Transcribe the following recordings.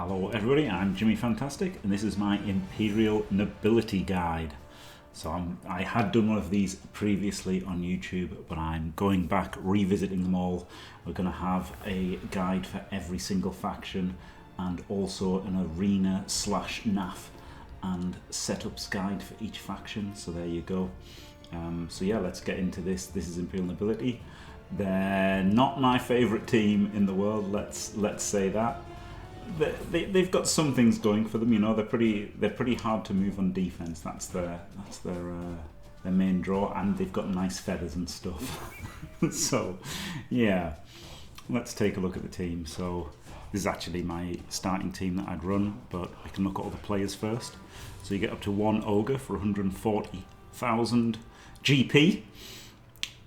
Hello everybody, I'm Jimmy Fantastic and this is my Imperial Nobility guide. So I had done one of these previously on YouTube, but I'm going back, revisiting them all. We're going to have a guide for every single faction and also an arena / NAF and setups guide for each faction. So there you go. So yeah, let's get into this. This is Imperial Nobility. They're not my favourite team in the world, let's say that. They've got some things going for them, you know. They're pretty hard to move on defense. That's their main draw, and they've got nice feathers and stuff. So, yeah, let's take a look at the team. So this is actually my starting team that I'd run, but we can look at all the players first. So you get up to 1 ogre for 140,000 GP.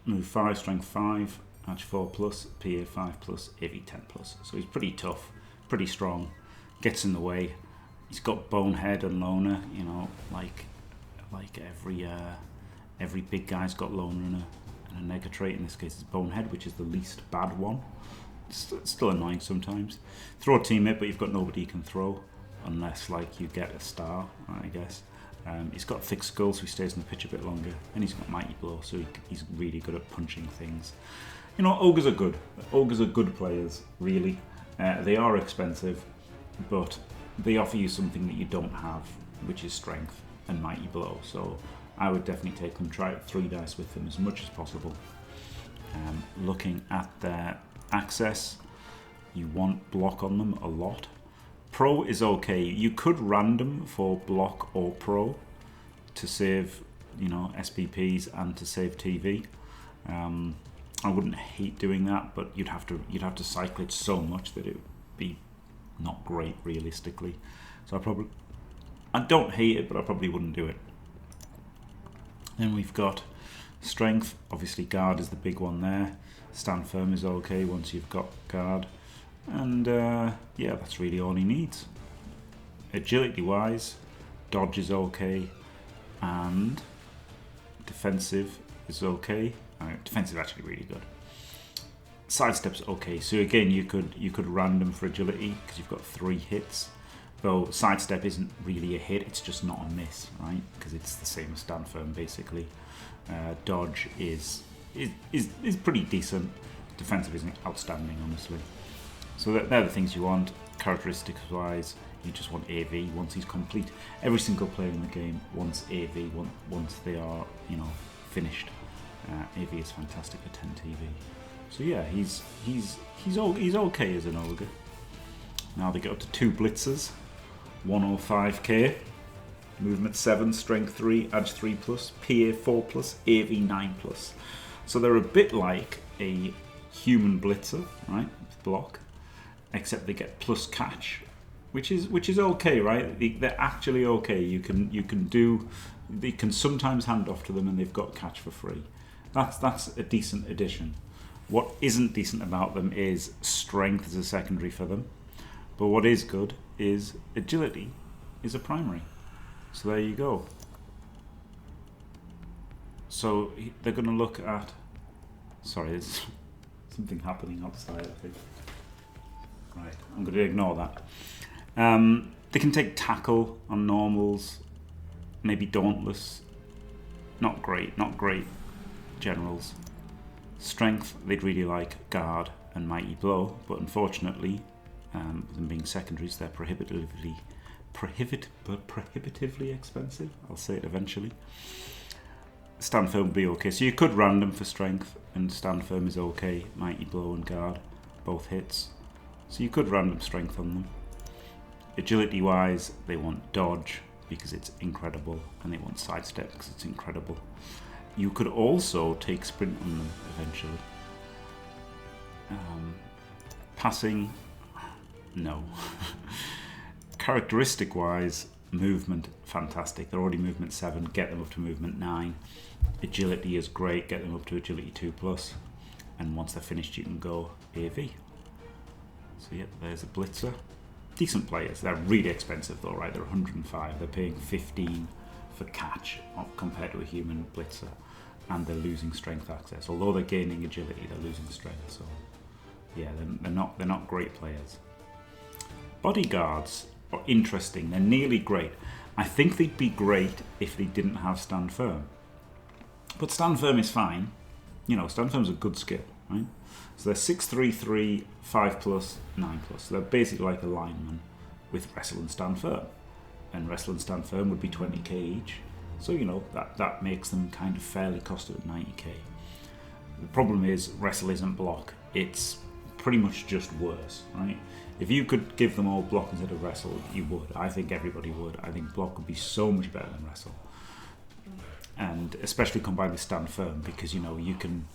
Move 5, strength 5, edge 4+, PA 5+, AV 10+. So he's pretty tough. Pretty strong, gets in the way. He's got bonehead and loner, you know, like every big guy's got loner and a nega trait. In this case, it's bonehead, which is the least bad one. It's still annoying sometimes. Throw a teammate, but you've got nobody you can throw unless like you get a star, I guess. He's got thick skull, so he stays in the pitch a bit longer, and he's got mighty blow, so he's really good at punching things. You know, ogres are good. Ogres are good players, really. They are expensive, but they offer you something that you don't have, which is strength and mighty blow. So I would definitely take them, try 3 dice with them as much as possible. Looking at their access, you want block on them a lot. Pro is okay. You could random for block or pro to save, you know, SPPs and to save TV. I wouldn't hate doing that, but you'd have to cycle it so much that it would be not great realistically. So I don't hate it, but I probably wouldn't do it. Then we've got strength. Obviously, guard is the big one there. Stand firm is okay once you've got guard, and yeah, that's really all he needs. Agility wise, dodge is okay, and defensive is okay. Defensive actually really good. Sidestep's okay. So again, you could random for agility because you've got 3 hits. Though sidestep isn't really a hit; it's just not a miss, right? Because it's the same as stand firm basically. Dodge is pretty decent. Defensive isn't outstanding, honestly. So they're the things you want. Characteristics wise, you just want AV once he's complete. Every single player in the game wants AV once they are, you know, finished. AV is fantastic for 10 TV. So yeah, he's okay as an ogre. Now they get up to 2 blitzers, 105k, movement 7, strength 3, edge 3+, PA 4+, AV 9+. So they're a bit like a human blitzer, right? With block, except they get plus catch, which is okay, right? They're actually okay. You can sometimes hand off to them, and they've got catch for free. That's a decent addition. What isn't decent about them is strength as a secondary for them. But what is good is agility is a primary. So there you go. So they're going to look at... Sorry, there's something happening outside, I think. Right, I'm going to ignore that. They can take tackle on normals, maybe dauntless. Not great generals. Strength, they'd really like guard and mighty blow, but unfortunately, them being secondaries, they're prohibitively expensive. I'll say it eventually. Stand firm would be okay, so you could random for strength, and stand firm is okay. Mighty blow and guard, both hits, so you could random strength on them. Agility wise, they want dodge because it's incredible, and they want sidestep because it's incredible. You could also take sprint on them eventually. Passing, no. Characteristic wise, movement, fantastic. They're already movement 7, get them up to movement 9. Agility is great, get them up to agility 2+. And once they're finished, you can go AV. So yeah, there's a blitzer. Decent players. They're really expensive though, right? They're 105. They're paying 15 for catch compared to a human blitzer, and they're losing strength access. Although they're gaining agility, they're losing strength. So yeah, they're not great players. Bodyguards are interesting. They're nearly great. I think they'd be great if they didn't have stand firm. But stand firm is fine. You know, stand firm's a good skill, right? So they're 6-3-3, 5+, 9+. So they're basically like a lineman with wrestle and stand firm. And wrestle and stand firm would be 20k each. So, you know, that makes them kind of fairly costed at 90k. The problem is wrestle isn't block. It's pretty much just worse, right? If you could give them all block instead of wrestle, you would. I think everybody would. I think block would be so much better than wrestle. And especially combined with stand firm, because, you know, you can...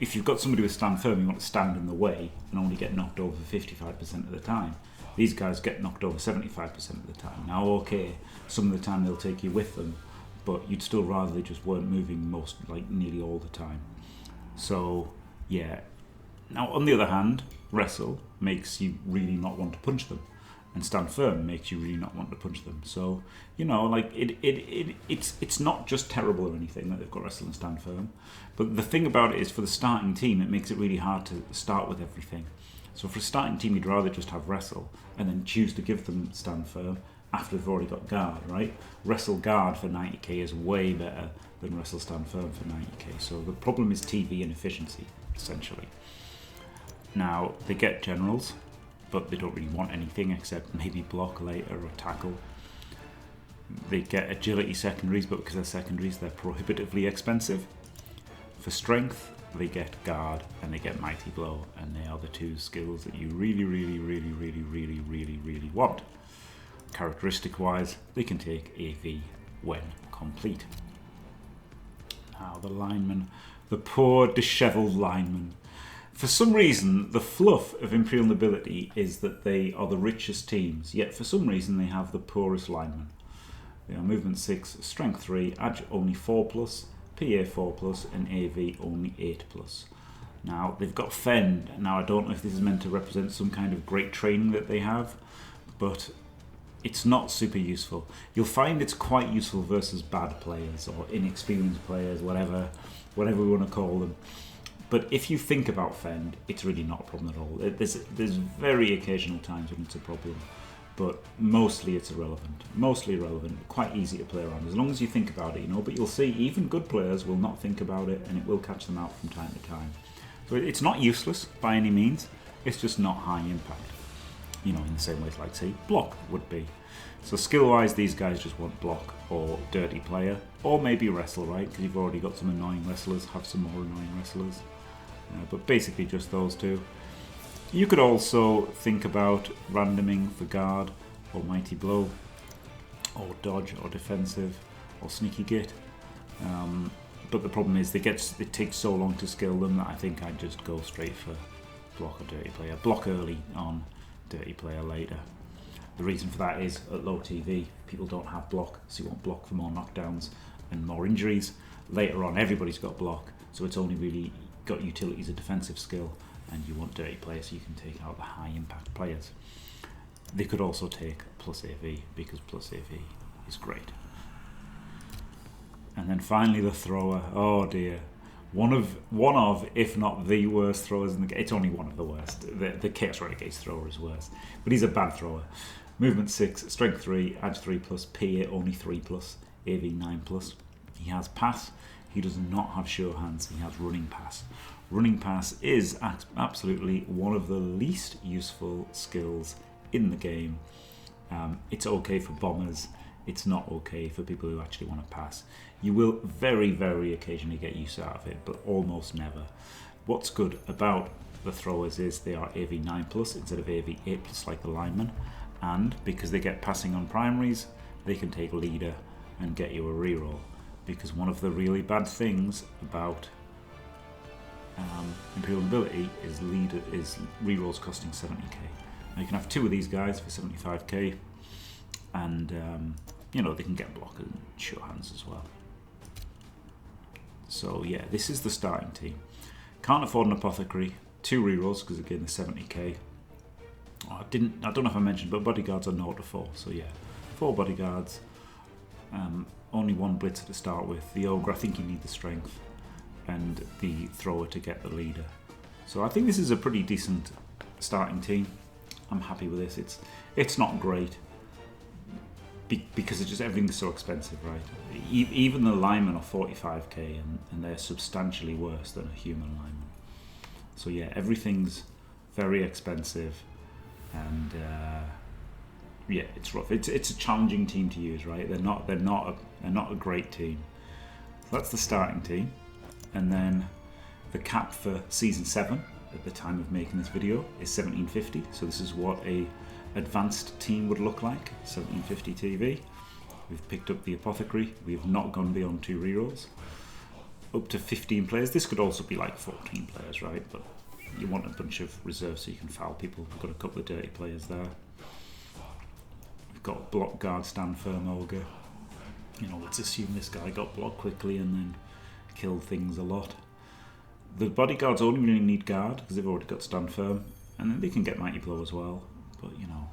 If you've got somebody with stand firm, you want to stand in the way and only get knocked over 55% of the time. These guys get knocked over 75% of the time. Now, okay, some of the time they'll take you with them, but you'd still rather they just weren't moving nearly all the time. So, yeah. Now, on the other hand, wrestle makes you really not want to punch them, and stand firm makes you really not want to punch them. So, you know, like it's not just terrible or anything that they've got wrestle and stand firm, but the thing about it is for the starting team, it makes it really hard to start with everything. So for a starting team, you'd rather just have wrestle and then choose to give them stand firm after they've already got guard, right? Wrestle guard for 90k is way better than wrestle stand firm for 90k. So the problem is TV and efficiency, essentially. Now, they get generals, but they don't really want anything except maybe block later or tackle. They get agility secondaries, but because they're secondaries, they're prohibitively expensive. For strength, they get guard and they get mighty blow, and they are the two skills that you really want. Characteristic wise, they can take AV when complete. Now the linemen, the poor dishevelled linemen. For some reason, the fluff of Imperial Nobility is that they are the richest teams, yet for some reason they have the poorest linemen. They are movement 6, strength 3, ag only 4+, PA 4+, and AV only 8+. Now, they've got Fend. Now, I don't know if this is meant to represent some kind of great training that they have, but it's not super useful. You'll find it's quite useful versus bad players or inexperienced players, whatever we want to call them. But if you think about Fend, it's really not a problem at all. There's very occasional times when it's a problem, but mostly it's irrelevant. Mostly irrelevant, quite easy to play around, as long as you think about it, you know. But you'll see, even good players will not think about it, and it will catch them out from time to time. So it's not useless by any means, it's just not high impact. You know, in the same way as, like, say, block would be. So skill-wise, these guys just want block or dirty player, or maybe wrestle, right? Because you've already got some annoying wrestlers, have some more annoying wrestlers. But basically just those two. You could also think about randoming for guard, or mighty blow, or dodge, or defensive, or sneaky git. But the problem is it takes so long to skill them that I think I'd just go straight for block or dirty player. Block early on, dirty player later. The reason for that is at low TV, people don't have block, so you want block for more knockdowns and more injuries. Later on, everybody's got block, so it's only really got utility as a defensive skill, and you want dirty players so you can take out the high impact players. They could also take plus AV, because plus AV is great. And then finally the thrower. Oh dear. One of, if not the worst throwers in the game. It's only one of the worst. The Chaos Renegade's thrower is worse. But he's a bad thrower. Movement 6, Strength 3, Ag 3+, PA only 3+, AV 9+. He has pass. He does not have sure hands. He has running pass. Running pass is absolutely one of the least useful skills in the game. It's okay for bombers. It's not okay for people who actually want to pass. You will very, very occasionally get use out of it, but almost never. What's good about the throwers is they are AV 9+ instead of AV 8+ like the linemen, and because they get passing on primaries, they can take leader and get you a reroll. Because one of the really bad things about Imperial Nobility is rerolls costing 70k. Now you can have 2 of these guys for 75k, and you know, they can get block and sure hands as well. So yeah, this is the starting team. Can't afford an apothecary. 2 rerolls because again the 70k. I don't know if I mentioned, but bodyguards are 0 to 4. So yeah, 4 bodyguards. Only 1 blitzer to start with. The ogre, I think you need the strength, and the thrower to get the leader. So I think this is a pretty decent starting team. I'm happy with this. It's not great because it's just everything's so expensive, right? Even the linemen are 45k, and they're substantially worse than a human lineman. So yeah, everything's very expensive, and yeah, it's rough. It's a challenging team to use, right? They're not a great team. So that's the starting team, and then the cap for season 7 at the time of making this video is 1750. So this is what a advanced team would look like. 1750 TV. We've picked up the apothecary. We have not gone beyond 2 rerolls. Up to 15 players. This could also be like 14 players, right? But you want a bunch of reserves so you can foul people. We've got a couple of dirty players there. We've got block guard, stand firm, ogre. You know, let's assume this guy got blocked quickly and then killed things a lot. The bodyguards only really need guard because they've already got stand firm, and then they can get mighty blow as well. But you know,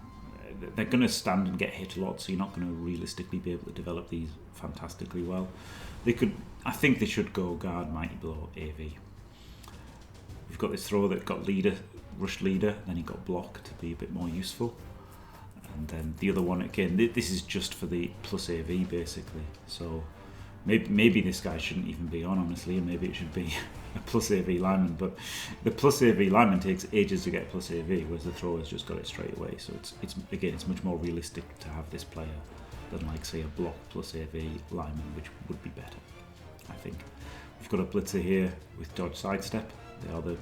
they're going to stand and get hit a lot, so you're not going to realistically be able to develop these fantastically well. They could, I think they should go guard, mighty blow, AV. We've got this thrower that got leader, rushed leader, then he got blocked to be a bit more useful. And then the other one, again, this is just for the plus AV basically. So maybe this guy shouldn't even be on, honestly, and maybe it should be a plus AV lineman. But the plus AV lineman takes ages to get plus AV, whereas the thrower's just got it straight away. So it's much more realistic to have this player than like say a block plus AV lineman, which would be better, I think. We've got a blitzer here with dodge sidestep. They are the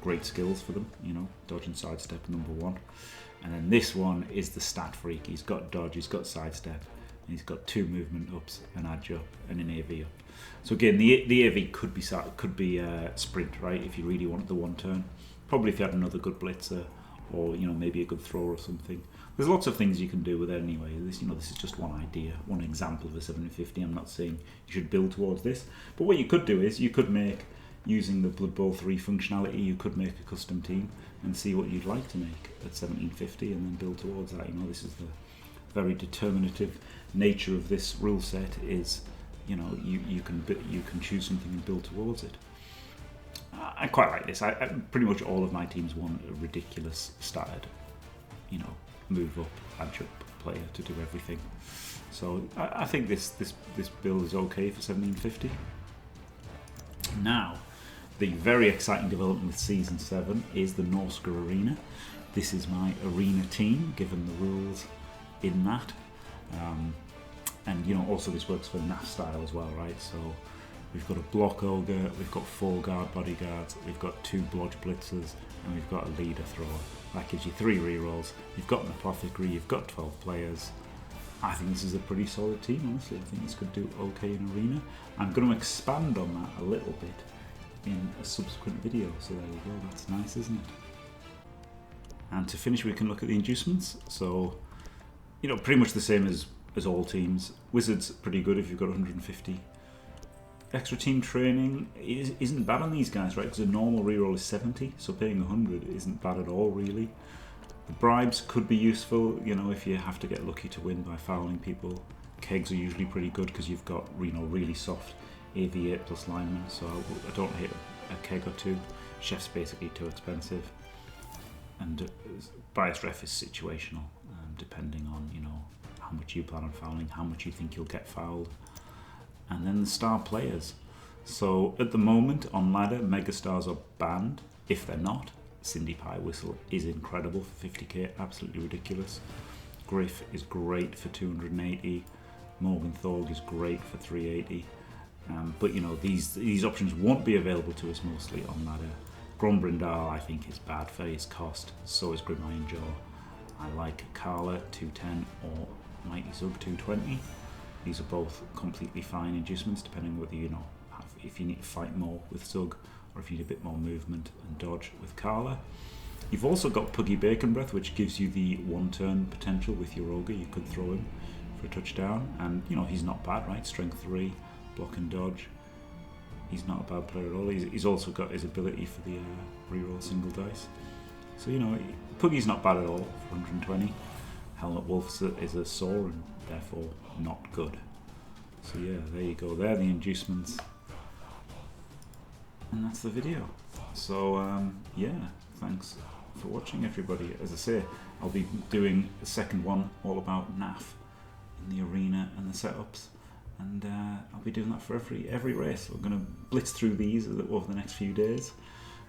great skills for them, you know, dodge and sidestep number 1. And then this one is the stat freak. He's got dodge, he's got sidestep, and he's got 2 movement ups, an edge up, and an AV up. So again, the AV could be sprint, right? If you really wanted the 1 turn, probably if you had another good blitzer, or you know maybe a good thrower or something. There's lots of things you can do with it anyway. This is just one idea, one example of a 750. I'm not saying you should build towards this, but what you could do is you could make, using the Blood Bowl 3 functionality, you could make a custom team and see what you'd like to make at 1750 and then build towards that. You know, this is the very determinative nature of this rule set is, you know, you can choose something and build towards it. I quite like this. I pretty much all of my teams want a ridiculous started, you know, move up, edge up player to do everything. So I think this build is okay for 1750. Now, the very exciting development with Season 7 is the Norsca Arena. This is my arena team, given the rules in that. And, you know, also this works for NAF style as well, right? So we've got a block ogre, we've got 4 guard bodyguards, we've got 2 blodge blitzers, and we've got a leader thrower. That gives you 3 rerolls. You've got an apothecary, you've got 12 players. I think this is a pretty solid team, honestly. I think this could do okay in arena. I'm going to expand on that a little bit in a subsequent video, so there you go, that's nice, isn't it? And to finish, we can look at the inducements. So, you know, pretty much the same as all teams. Wizards pretty good if you've got 150. Extra team training isn't bad on these guys, right? Because a normal reroll is 70, so paying 100 isn't bad at all, really. The bribes could be useful, you know, if you have to get lucky to win by fouling people. Kegs are usually pretty good because you've got, you know, really soft AV8 plus linemen, so I don't hate a keg or 2. Chef's basically too expensive. And bias ref is situational, depending on, you know, how much you plan on fouling, how much you think you'll get fouled. And then the star players. So at the moment on ladder, megastars are banned. If they're not, Cindy Pie Whistle is incredible for 50k, absolutely ridiculous. Griff is great for 280. Morgan Thorg is great for 380. But you know, these options won't be available to us mostly on ladder. Grombrindal I think is bad for his cost, so is Grim Iron Jaw. I like Carla 210 or Mighty Zug 220. These are both completely fine inducements depending whether you know if you need to fight more with Zug or if you need a bit more movement and dodge with Carla. You've also got Puggy Bacon Breath, which gives you the 1-turn potential with your ogre. You could throw him for a touchdown, and you know he's not bad, right? Strength 3, block and dodge. He's not a bad player at all. He's also got his ability for the reroll single dice. So you know, Puggy's not bad at all for 120. Helmet Wolf is a sore and therefore not good. So yeah, there you go. There are the inducements. And that's the video. So yeah, thanks for watching everybody. As I say, I'll be doing the second one all about NAF in the arena and the setups, and I'll be doing that for every race. We're going to blitz through these over the next few days,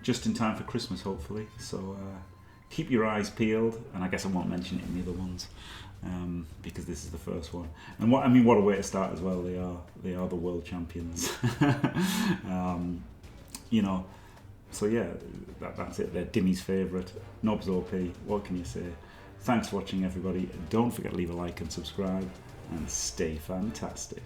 just in time for Christmas, hopefully. So keep your eyes peeled, and I guess I won't mention it in the other ones because this is the first one. And what a way to start as well. They are the world champions. You know. So yeah, that's it. They're Dimmy's favourite. Nobs OP. What can you say? Thanks for watching, everybody. Don't forget to leave a like and subscribe, and stay fantastic.